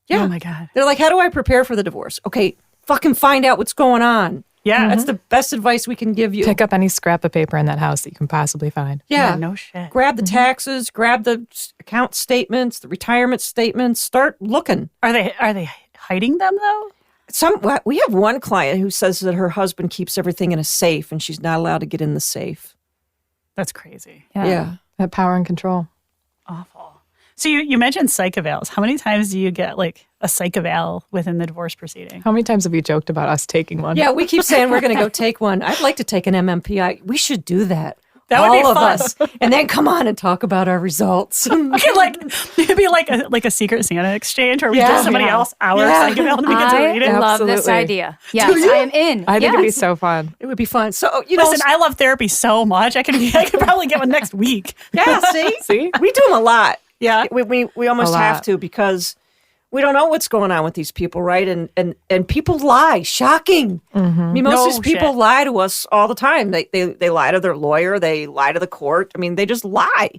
Speaker 3: Yeah.
Speaker 1: Oh my God.
Speaker 3: They're like, how do I prepare for the divorce? Okay, fucking find out what's going on.
Speaker 1: Yeah.
Speaker 3: That's the best advice we can give you.
Speaker 4: Pick up any scrap of paper in that house that you can possibly find.
Speaker 3: Yeah.
Speaker 1: No shit.
Speaker 3: Grab the taxes, grab the account statements, the retirement statements, start looking.
Speaker 1: Are they hiding them though?
Speaker 3: We have one client who says that her husband keeps everything in a safe and she's not allowed to get in the safe.
Speaker 1: That's crazy.
Speaker 3: Yeah.
Speaker 4: That power and control.
Speaker 1: Awful. So you mentioned psych evals. How many times do you get like a psych eval within the divorce proceeding?
Speaker 4: How many times have you joked about us taking one?
Speaker 3: Yeah, we keep saying we're going to go take one. I'd like to take an MMPI. We should do that.
Speaker 1: That would
Speaker 3: All
Speaker 1: be
Speaker 3: of
Speaker 1: fun.
Speaker 3: us. And then come on and talk about our results.
Speaker 1: Okay, like it'd be like a secret Santa exchange where we give somebody else our psych eval and we get to read it.
Speaker 2: I love this
Speaker 4: Absolutely.
Speaker 2: idea. Yes, I am in.
Speaker 4: I think it'd be
Speaker 2: Yes.
Speaker 4: so fun.
Speaker 3: It would be fun. So, you know,
Speaker 1: Listen, I love therapy so much. I could probably get one next week.
Speaker 3: yeah, see?
Speaker 4: See?
Speaker 3: We do them a lot.
Speaker 1: Yeah.
Speaker 3: We almost
Speaker 4: A lot.
Speaker 3: have to because we don't know what's going on with these people, right? And people lie. Shocking. I mean, most of these people
Speaker 1: shit.
Speaker 3: lie to us all the time. They lie to their lawyer. They lie to the court. I mean, they just lie.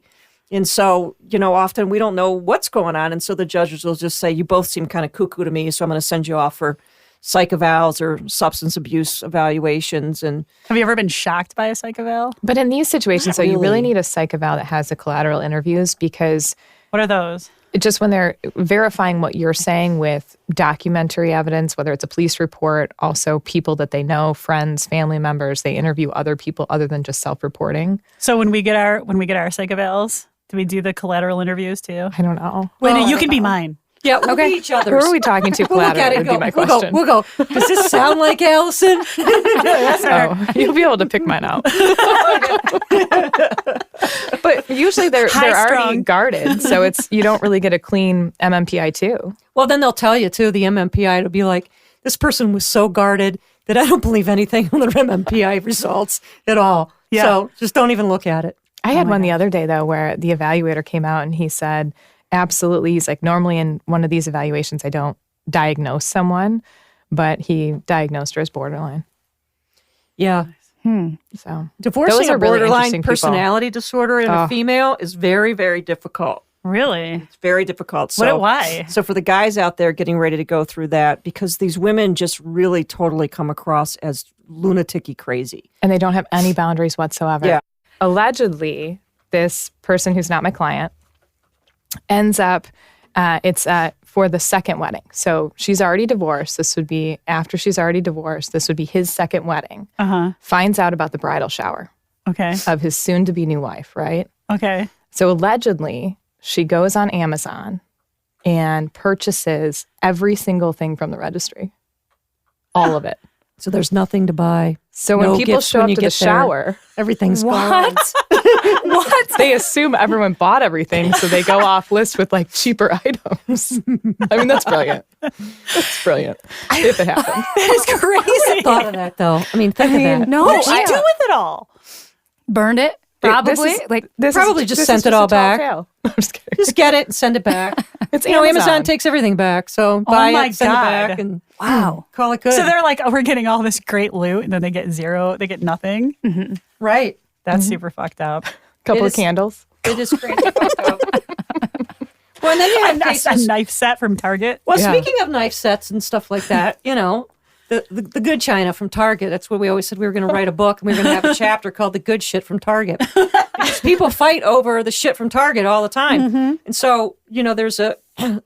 Speaker 3: And so, you know, often we don't know what's going on. And so the judges will just say, you both seem kind of cuckoo to me, so I'm going to send you off for psych evals or substance abuse evaluations. And
Speaker 1: Have you ever been shocked by a psych eval?
Speaker 4: But in these situations,
Speaker 3: Not
Speaker 4: though, you really
Speaker 3: really.
Speaker 4: need a psych eval that has the collateral interviews because
Speaker 1: What are those?
Speaker 4: just when they're verifying what you're saying with documentary evidence, whether it's a police report, also people that they know, friends, family members, they interview other people other than just self-reporting.
Speaker 1: So when we get our psych evals, do we do the collateral interviews too?
Speaker 4: I don't know.
Speaker 1: Wait, you can be mine.
Speaker 3: yeah, we'll be each
Speaker 4: Who
Speaker 3: other's.
Speaker 4: are we talking to
Speaker 3: We'll look at
Speaker 4: collateral
Speaker 3: it
Speaker 4: would
Speaker 3: and
Speaker 4: be my
Speaker 3: go,
Speaker 4: question.
Speaker 3: we'll go, does this sound like Allison?
Speaker 4: Oh, you'll be able to pick mine out. But usually they're already
Speaker 1: High-strung.
Speaker 4: guarded, so it's you don't really get a clean MMPI too.
Speaker 3: Well, then they'll tell you, too, the MMPI, it'll be like, this person was so guarded that I don't believe anything on their MMPI results at all.
Speaker 1: Yeah.
Speaker 3: So just don't even look at it.
Speaker 4: I had one the other day though where the evaluator came out and he said, absolutely, he's like, normally in one of these evaluations I don't diagnose someone, but he diagnosed her as borderline.
Speaker 3: Yeah.
Speaker 4: So
Speaker 3: Divorcing
Speaker 4: those
Speaker 3: a
Speaker 4: are really
Speaker 3: borderline
Speaker 4: interesting people.
Speaker 3: personality disorder in a female is very, very difficult.
Speaker 1: Really?
Speaker 3: It's very difficult. So,
Speaker 1: Why?
Speaker 3: So for the guys out there getting ready to go through that, because these women just really totally come across as lunatic-y crazy.
Speaker 4: And they don't have any boundaries whatsoever.
Speaker 3: Yeah.
Speaker 4: Allegedly, this person who's not my client ends up, it's for the second wedding. So she's already divorced. This would be after she's already divorced. This would be his second wedding. Finds out about the bridal shower
Speaker 1: Okay.
Speaker 4: of his soon-to-be new wife, right?
Speaker 1: Okay.
Speaker 4: So allegedly, she goes on Amazon and purchases every single thing from the registry. All of it.
Speaker 3: So there's nothing to buy.
Speaker 4: So when
Speaker 3: No
Speaker 4: people
Speaker 3: gifts
Speaker 4: show
Speaker 3: when
Speaker 4: up
Speaker 3: you
Speaker 4: to the
Speaker 3: get there.
Speaker 4: shower,
Speaker 3: Everything's gone.
Speaker 4: what? They assume everyone bought everything, so they go off list with like cheaper items. I mean, that's brilliant. That's brilliant. If it happened.
Speaker 1: That is crazy.
Speaker 3: Thought of that, though. I mean, think of that.
Speaker 2: No,
Speaker 1: What did she
Speaker 2: I
Speaker 1: do with it all?
Speaker 2: burned it. Probably.
Speaker 3: Probably just sent it all back.
Speaker 4: I'm just kidding.
Speaker 3: Just get it and send it back.
Speaker 4: It's
Speaker 3: You know, Amazon
Speaker 4: Amazon
Speaker 3: takes everything back. So buy
Speaker 1: my
Speaker 3: it, send
Speaker 1: God.
Speaker 3: it back, and
Speaker 2: Wow.
Speaker 3: call it good.
Speaker 1: So they're like, oh, we're getting all this great loot, and then they get zero. They get nothing.
Speaker 3: right.
Speaker 1: That's super fucked up.
Speaker 4: Couple
Speaker 3: It
Speaker 4: of
Speaker 3: is-
Speaker 4: candles.
Speaker 3: It is crazy fucked up. Well, and then you have
Speaker 1: A
Speaker 3: cases.
Speaker 1: knife set from Target.
Speaker 3: Well,
Speaker 4: Yeah.
Speaker 3: speaking of knife sets and stuff like that, you know, the good china from Target. That's what we always said we were going to write a book and we were going to have a chapter called "The Good Shit from Target." Because people fight over the shit from Target all the time, and so you know, there's a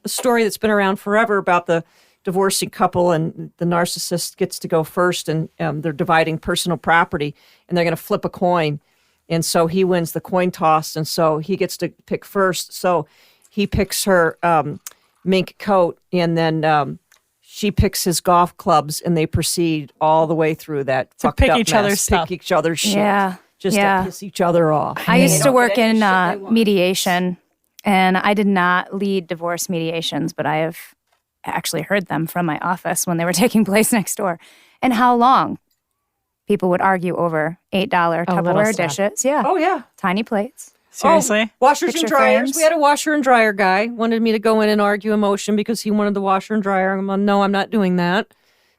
Speaker 3: story that's been around forever about the divorcing couple and the narcissist gets to go first, and they're dividing personal property, and they're going to flip a coin, and so he wins the coin toss, and so he gets to pick first. So he picks her mink coat, and then she picks his golf clubs, and they proceed all the way through that fucked
Speaker 1: pick
Speaker 3: up
Speaker 1: each
Speaker 3: mess,
Speaker 1: other's stuff.
Speaker 3: pick each other's shit,
Speaker 2: Yeah.
Speaker 3: just
Speaker 2: Yeah.
Speaker 3: to piss each other off.
Speaker 2: I used to work
Speaker 3: Get any
Speaker 2: in
Speaker 3: shit they want.
Speaker 2: mediation, and I did not lead divorce mediations, but I have actually heard them from my office when they were taking place next door. And how long people would argue over $8
Speaker 4: little
Speaker 2: Tupperware
Speaker 4: stuff.
Speaker 2: dishes. Yeah.
Speaker 3: Oh yeah.
Speaker 2: Tiny plates.
Speaker 1: Seriously?
Speaker 3: Oh, washers
Speaker 2: Picture
Speaker 3: and dryers.
Speaker 2: frames.
Speaker 3: We had a washer and dryer guy wanted me to go in and argue a motion because he wanted the washer and dryer. I'm like, no, I'm not doing that.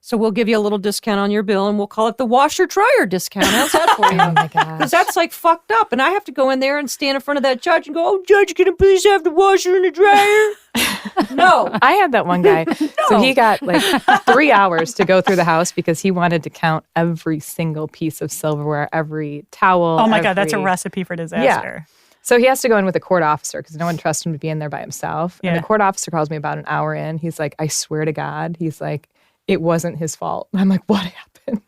Speaker 3: So we'll give you a little discount on your bill, and we'll call it the washer dryer discount. How's that for you?
Speaker 4: Oh my gosh.
Speaker 3: Because that's like fucked up. And I have to go in there and stand in front of that judge and go, "Oh, judge, can I please have the washer and the dryer?" No.
Speaker 4: I had that one guy. So he got like 3 hours to go through the house because he wanted to count every single piece of silverware, every towel.
Speaker 1: Oh my God, that's a recipe for disaster.
Speaker 4: So he has to go in with a court officer because no one trusts him to be in there by himself.
Speaker 1: Yeah.
Speaker 4: And the court officer calls me about an hour in. He's like, I swear to God. He's like, it wasn't his fault. I'm like, what happened?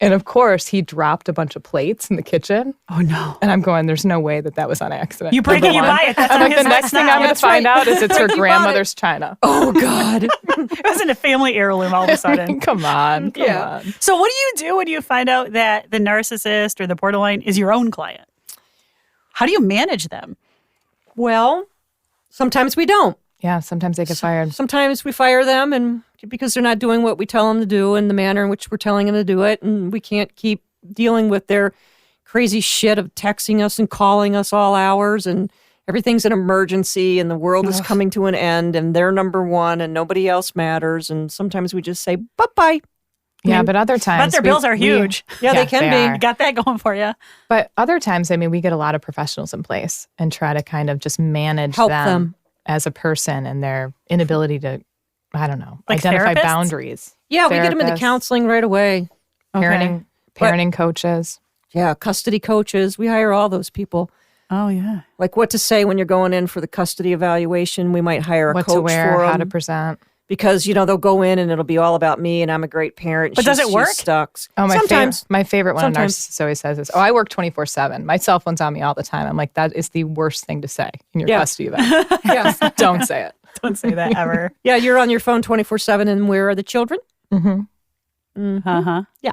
Speaker 4: And of course, he dropped a bunch of plates in the kitchen.
Speaker 1: Oh no.
Speaker 4: And I'm going, there's no way that was on accident.
Speaker 1: You break it, you buy it. That's
Speaker 4: I'm
Speaker 1: on
Speaker 4: like,
Speaker 1: his
Speaker 4: the next thing I'm going to find out is it's her grandmother's china.
Speaker 3: Oh, God.
Speaker 1: It wasn't a family heirloom all of a sudden.
Speaker 4: Come on. Come on.
Speaker 1: So what do you do when you find out that the narcissist or the borderline is your own client? How do you manage them?
Speaker 3: Well, sometimes we don't.
Speaker 4: Yeah, sometimes they get fired.
Speaker 3: Sometimes we fire them and because they're not doing what we tell them to do in the manner in which we're telling them to do it. And we can't keep dealing with their crazy shit of texting us and calling us all hours and everything's an emergency and the world is coming to an end and they're number one and nobody else matters. And sometimes we just say, bye-bye.
Speaker 4: Yeah, but other times.
Speaker 1: But their bills are huge.
Speaker 3: Yeah, they can be.
Speaker 4: are.
Speaker 1: Got that going for you.
Speaker 4: But other times, I mean, we get a lot of professionals in place and try to kind of just manage
Speaker 3: Help them.
Speaker 4: as a person and their inability to, I don't know,
Speaker 1: Like
Speaker 4: identify
Speaker 1: therapists?
Speaker 4: boundaries.
Speaker 3: Yeah, we get them into
Speaker 4: Therapists,
Speaker 3: counseling right away.
Speaker 4: parenting coaches.
Speaker 3: Yeah, custody coaches. We hire all those people.
Speaker 1: Oh, yeah.
Speaker 3: Like what to say when you're going in for the custody evaluation. We might hire a
Speaker 4: What
Speaker 3: coach
Speaker 4: to wear,
Speaker 3: for them.
Speaker 4: how to present.
Speaker 3: Because, they'll go in and it'll be all about me and I'm a great parent.
Speaker 1: But does it work?
Speaker 3: She's stuck.
Speaker 4: Oh,
Speaker 3: Sometimes.
Speaker 4: my favorite one
Speaker 3: Sometimes.
Speaker 4: a narcissist always says is, I work 24/7. My cell phone's on me all the time. I'm like, that is the worst thing to say in your
Speaker 3: Yeah.
Speaker 4: custody event.
Speaker 3: Yeah.
Speaker 4: Don't say it.
Speaker 1: Don't say that ever.
Speaker 3: Yeah, you're on your phone 24/7 and where are the children?
Speaker 4: Mm-hmm.
Speaker 1: Uh-huh.
Speaker 3: Yeah.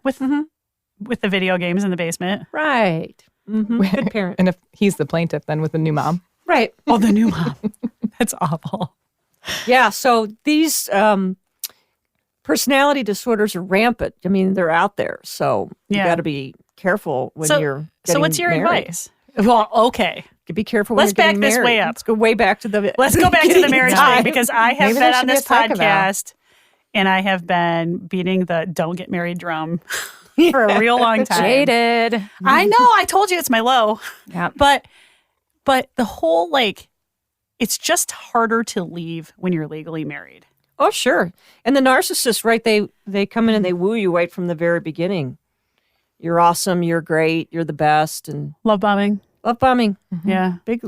Speaker 1: With the video games in the basement.
Speaker 3: Right. Good parent.
Speaker 4: And if he's the plaintiff, then with the new mom.
Speaker 3: Right.
Speaker 1: Oh, the new mom. That's awful.
Speaker 3: Yeah, so these personality disorders are rampant. I mean, they're out there. So you
Speaker 1: Yeah.
Speaker 3: got to be careful when you're getting
Speaker 1: So what's your
Speaker 3: married.
Speaker 1: advice? Well, okay.
Speaker 3: Be careful when
Speaker 1: Let's
Speaker 3: you're getting
Speaker 1: back this
Speaker 3: married.
Speaker 1: way up.
Speaker 3: Let's go way back to the
Speaker 1: Let's go back to the marriage
Speaker 3: time.
Speaker 1: thing because I have
Speaker 4: Maybe
Speaker 1: been
Speaker 4: there
Speaker 1: on
Speaker 4: should be
Speaker 1: this
Speaker 4: a psych eval.
Speaker 1: podcast and I have been beating the don't get married drum for a real long time.
Speaker 2: Jaded.
Speaker 1: I know. I told you it's my low.
Speaker 2: Yeah.
Speaker 1: But the whole it's just harder to leave when you're legally married.
Speaker 3: Oh, sure. And the narcissists, right, they come in and they woo you right from the very beginning. You're awesome. You're great. You're the best. And
Speaker 1: Love bombing.
Speaker 3: love bombing.
Speaker 1: Yeah.
Speaker 3: Big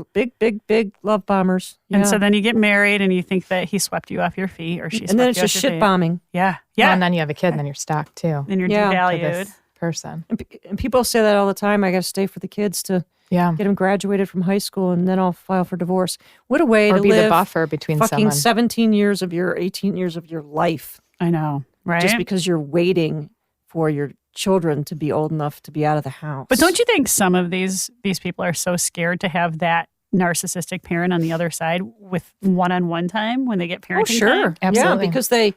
Speaker 3: love bombers.
Speaker 1: And
Speaker 3: Yeah.
Speaker 1: so then you get married and you think that he swept you off your feet or she swept
Speaker 3: and then
Speaker 1: you
Speaker 3: it's
Speaker 1: off
Speaker 3: just
Speaker 1: your
Speaker 3: shit
Speaker 1: feet.
Speaker 3: bombing.
Speaker 1: Yeah.
Speaker 4: Well,
Speaker 1: Yeah.
Speaker 4: and then you have a kid, and then you're stuck too.
Speaker 1: Then you're
Speaker 3: Yeah.
Speaker 4: To
Speaker 1: devalued.
Speaker 4: this person.
Speaker 3: And people say that all the time. I got to stay for the kids to
Speaker 4: Yeah.
Speaker 3: get them graduated from high school, and then I'll file for divorce. What a way
Speaker 4: Or
Speaker 3: to
Speaker 4: be
Speaker 3: live
Speaker 4: the buffer between
Speaker 3: fucking
Speaker 4: someone.
Speaker 3: 17 years of your 18 years of your life
Speaker 1: I know. Right.
Speaker 3: just because you're waiting for your children to be old enough to be out of the house.
Speaker 1: But don't you think some of these people are so scared to have that narcissistic parent on the other side with one-on-one time when they get parenting
Speaker 3: Oh, sure.
Speaker 1: time?
Speaker 4: Absolutely.
Speaker 3: Yeah, because they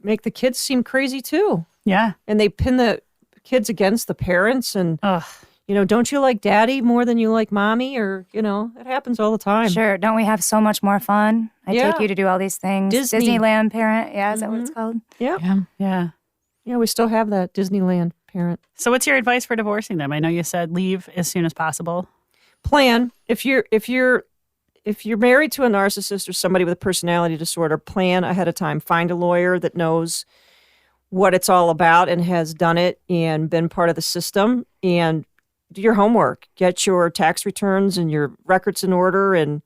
Speaker 3: make the kids seem crazy too.
Speaker 1: Yeah.
Speaker 3: And they pin the kids against the parents and,
Speaker 1: Ugh.
Speaker 3: don't you like daddy more than you like mommy? Or, it happens all the time.
Speaker 2: Sure. Don't we have so much more fun? I
Speaker 3: Yeah.
Speaker 2: take you to do all these things.
Speaker 3: Disney.
Speaker 2: Disneyland parent. Yeah, is that what it's called?
Speaker 3: Yeah.
Speaker 4: Yeah.
Speaker 1: Yeah.
Speaker 3: Yeah, we still have that Disneyland parent.
Speaker 1: So what's your advice for divorcing them? I know you said leave as soon as possible.
Speaker 3: Plan. If you're married to a narcissist or somebody with a personality disorder, plan ahead of time. Find a lawyer that knows what it's all about and has done it and been part of the system, and do your homework. Get your tax returns and your records in order and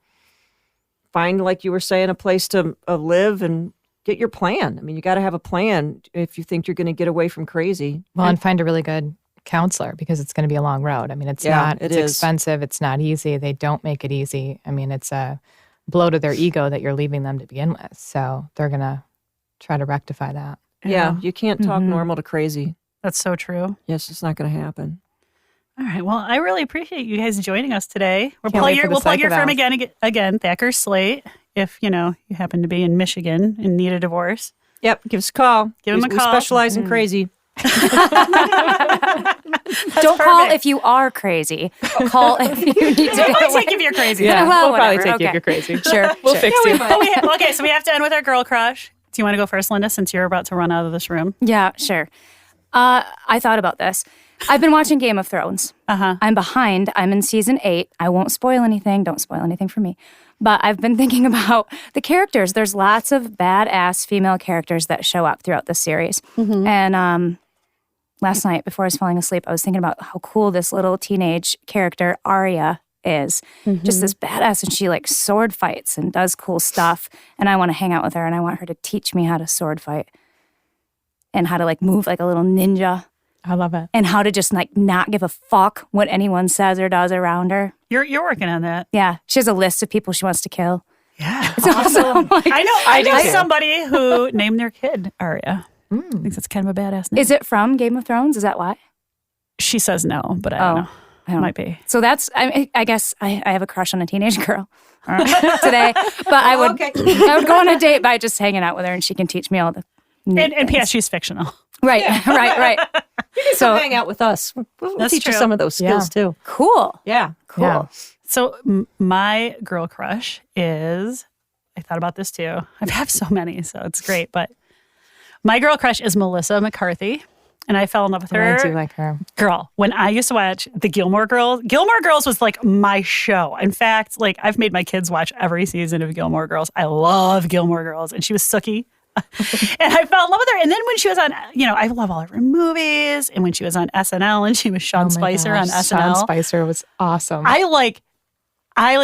Speaker 3: find, like you were saying, a place to live and get your plan. I mean, you got to have a plan if you think you're going to get away from crazy.
Speaker 4: Well, and find a really good counselor because it's going to be a long road. I mean, it's
Speaker 3: It is.
Speaker 4: expensive. It's not easy. They don't make it easy. I mean, it's a blow to their ego that you're leaving them to begin with. So they're going to try to rectify that.
Speaker 3: Yeah, you can't talk
Speaker 1: Mhm.
Speaker 3: normal to crazy.
Speaker 1: That's so true.
Speaker 3: Yes, it's not going to happen.
Speaker 1: All right. Well, I really appreciate you guys joining us today. We'll
Speaker 4: Can't
Speaker 1: plug
Speaker 4: wait
Speaker 1: your,
Speaker 4: for the
Speaker 1: we'll plug your
Speaker 4: psych
Speaker 1: firm
Speaker 4: eval.
Speaker 1: again, Thacker Sleight. If you happen to be in Michigan and need a divorce,
Speaker 3: Yep, give us a call.
Speaker 1: Give 'em a
Speaker 3: We
Speaker 1: call.
Speaker 3: specialize in crazy.
Speaker 2: Don't call
Speaker 1: perfect.
Speaker 2: if you are crazy. Call if you need to
Speaker 1: we'll
Speaker 2: get
Speaker 1: probably
Speaker 2: away.
Speaker 1: take if you're crazy.
Speaker 2: Yeah. Well,
Speaker 4: we'll probably
Speaker 2: whatever.
Speaker 4: take you if
Speaker 2: Okay.
Speaker 4: you're crazy.
Speaker 2: Sure.
Speaker 4: We'll
Speaker 2: sure.
Speaker 4: fix you.
Speaker 1: Okay, so we have to end with our girl crush. Do you want to go first, Linda, since you're about to run out of this room?
Speaker 2: Yeah, sure. I thought about this. I've been watching Game of Thrones. I'm behind. I'm in season 8. I won't spoil anything. Don't spoil anything for me. But I've been thinking about the characters. There's lots of badass female characters that show up throughout the series. And last night, before I was falling asleep, I was thinking about how cool this little teenage character, Arya, is. Just this badass, and she like sword fights and does cool stuff. And I want to hang out with her, and I want her to teach me how to sword fight and how to like move like a little ninja.
Speaker 4: I love it.
Speaker 2: And how to just like not give a fuck what anyone says or does around her.
Speaker 1: You're working on that.
Speaker 2: Yeah. She has a list of people she wants to kill.
Speaker 1: Yeah.
Speaker 2: It's awesome. Like,
Speaker 1: I know somebody who named their kid Arya. I think that's kind of a badass name.
Speaker 2: is it from Game of Thrones? Is that why?
Speaker 1: She says no, but I don't know.
Speaker 2: I don't
Speaker 1: Might be.
Speaker 2: So that's, I guess I have a crush on a teenage girl today. But I would go on a date by just hanging out with her, and she can teach me all the
Speaker 1: And P.S. She's fictional.
Speaker 2: Right.
Speaker 3: You can come hang out with us. We'll
Speaker 1: That's
Speaker 3: teach you
Speaker 1: true.
Speaker 3: some of those skills too.
Speaker 2: Cool.
Speaker 3: Yeah.
Speaker 2: Cool.
Speaker 4: Yeah.
Speaker 1: So my girl crush is, I thought about this too. I have so many, so it's great. But my girl crush is Melissa McCarthy. And I fell in love with her.
Speaker 4: I do like her.
Speaker 1: Girl, when I used to watch the Gilmore Girls was like my show. In fact, like I've made my kids watch every season of Gilmore Girls. I love Gilmore Girls. And she was Sookie. And I fell in love with her. And then when she was on, I love all of her movies. And when she was on SNL and she was Sean Spicer on SNL.
Speaker 4: Sean Spicer was awesome.
Speaker 1: I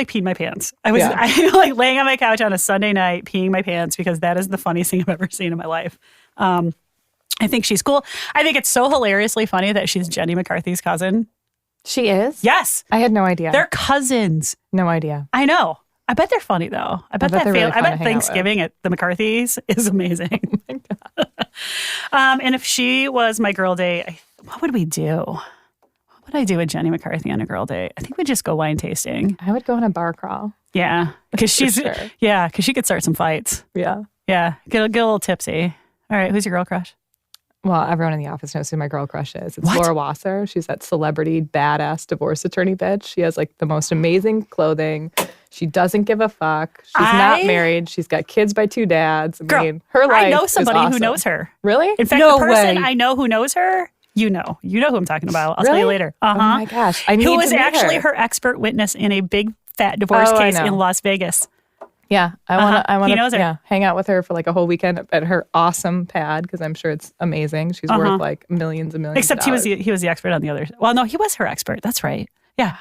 Speaker 1: peed my pants. I was like laying on my couch on a Sunday night peeing my pants because that is the funniest thing I've ever seen in my life. I think she's cool. I think it's so hilariously funny that she's Jenny McCarthy's cousin.
Speaker 4: She is?
Speaker 1: Yes.
Speaker 4: I had no idea.
Speaker 1: They're cousins.
Speaker 4: No idea.
Speaker 1: I know. I bet they're funny though. I bet
Speaker 4: they're really fun to hang out
Speaker 1: Thanksgiving at the McCarthys is amazing. And if she was my girl date, what would we do? What would I do with Jenny McCarthy on a girl date? I think we'd just go wine tasting.
Speaker 4: I would go on a bar crawl.
Speaker 1: Yeah, because she's
Speaker 4: sure.
Speaker 1: because she could start some fights.
Speaker 4: Yeah.
Speaker 1: Yeah, get a little tipsy. All right, who's your girl crush?
Speaker 4: Well, everyone in the office knows who my girl crush is. It's
Speaker 1: What?
Speaker 4: Laura Wasser. She's that celebrity, badass divorce attorney bitch. She has like the most amazing clothing. She doesn't give a fuck. She's not married. She's got kids by 2 dads.
Speaker 1: Girl,
Speaker 4: her life
Speaker 1: I know
Speaker 4: is
Speaker 1: somebody who
Speaker 4: awesome.
Speaker 1: knows her.
Speaker 4: Really?
Speaker 1: In fact,
Speaker 3: No
Speaker 1: the person
Speaker 3: way.
Speaker 1: I know who knows her, you know who I'm talking about. I'll tell you
Speaker 4: Really?
Speaker 1: later.
Speaker 4: Oh my gosh. I need
Speaker 1: Who
Speaker 4: to
Speaker 1: was
Speaker 4: meet
Speaker 1: actually
Speaker 4: her.
Speaker 1: her expert witness in a big fat divorce
Speaker 4: Oh, I
Speaker 1: case
Speaker 4: know.
Speaker 1: in Las Vegas.
Speaker 4: Yeah, I want
Speaker 1: He knows her.
Speaker 4: to hang out with her for like a whole weekend at her awesome pad because I'm sure it's amazing. She's worth like millions and millions.
Speaker 1: Except
Speaker 4: of
Speaker 1: he was
Speaker 4: dollars.
Speaker 1: the expert on the other. Well, no, he was her expert. That's right. Yeah,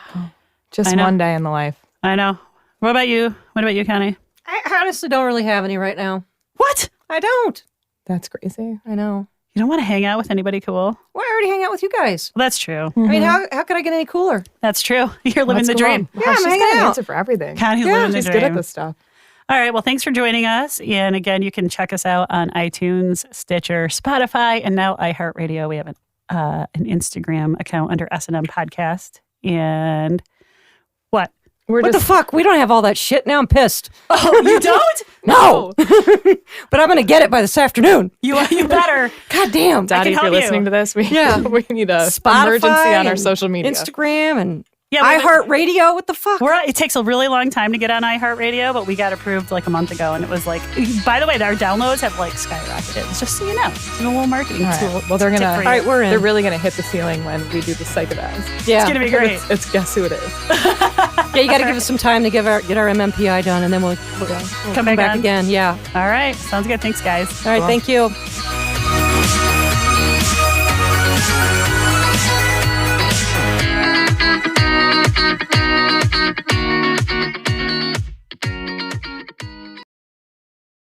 Speaker 4: Just
Speaker 1: I know.
Speaker 4: one day in the life.
Speaker 1: I know. What about you? What about you, Connie?
Speaker 3: I honestly don't really have any right now.
Speaker 1: What?
Speaker 3: I don't.
Speaker 4: That's crazy.
Speaker 3: I know.
Speaker 1: You don't want to hang out with anybody cool?
Speaker 3: Well, I already hang out with you guys.
Speaker 1: Well, that's true.
Speaker 3: I mean, how could I get any cooler?
Speaker 1: That's true. You're living
Speaker 4: Let's
Speaker 1: the
Speaker 4: go
Speaker 1: dream.
Speaker 4: on.
Speaker 3: Yeah,
Speaker 4: Wow,
Speaker 3: I'm
Speaker 4: she's
Speaker 3: hanging
Speaker 4: got an
Speaker 3: out.
Speaker 4: answer for everything.
Speaker 1: Connie's living the
Speaker 4: She's
Speaker 1: dream.
Speaker 4: good at this stuff.
Speaker 1: All right. Well, thanks for joining us. And again, you can check us out on iTunes, Stitcher, Spotify, and now iHeartRadio. We have an Instagram account under S&M Podcast. And what?
Speaker 3: What the fuck? We don't have all that shit. Now I'm pissed.
Speaker 1: Oh, you don't?
Speaker 3: No. But I'm going to get it by this afternoon.
Speaker 1: You better.
Speaker 3: God damn.
Speaker 4: Daddy, if
Speaker 1: help
Speaker 4: you're
Speaker 1: you.
Speaker 4: listening to this, we
Speaker 3: Yeah.
Speaker 4: we need a
Speaker 3: Spotify
Speaker 4: emergency on our
Speaker 3: and
Speaker 4: social media.
Speaker 3: Instagram and
Speaker 1: Yeah,
Speaker 3: iHeartRadio. What the fuck?
Speaker 1: It takes a really long time to get on iHeartRadio, but we got approved like a month ago. And it was like, by the way, our downloads have like skyrocketed. Just so you know, it's a little marketing
Speaker 4: All right.
Speaker 1: tool.
Speaker 4: Well, they're
Speaker 1: tip
Speaker 4: gonna.
Speaker 1: for you.
Speaker 3: All right, we're in.
Speaker 4: They're really gonna hit the ceiling when we do the psych events.
Speaker 3: Yeah.
Speaker 1: It's going to be great.
Speaker 4: It's guess who it is.
Speaker 3: Yeah, you got to give us some time to get our MMPI done, and then we'll
Speaker 1: Come back on.
Speaker 3: again. Yeah.
Speaker 1: All right. Sounds good. Thanks, guys.
Speaker 3: All right. Thank you.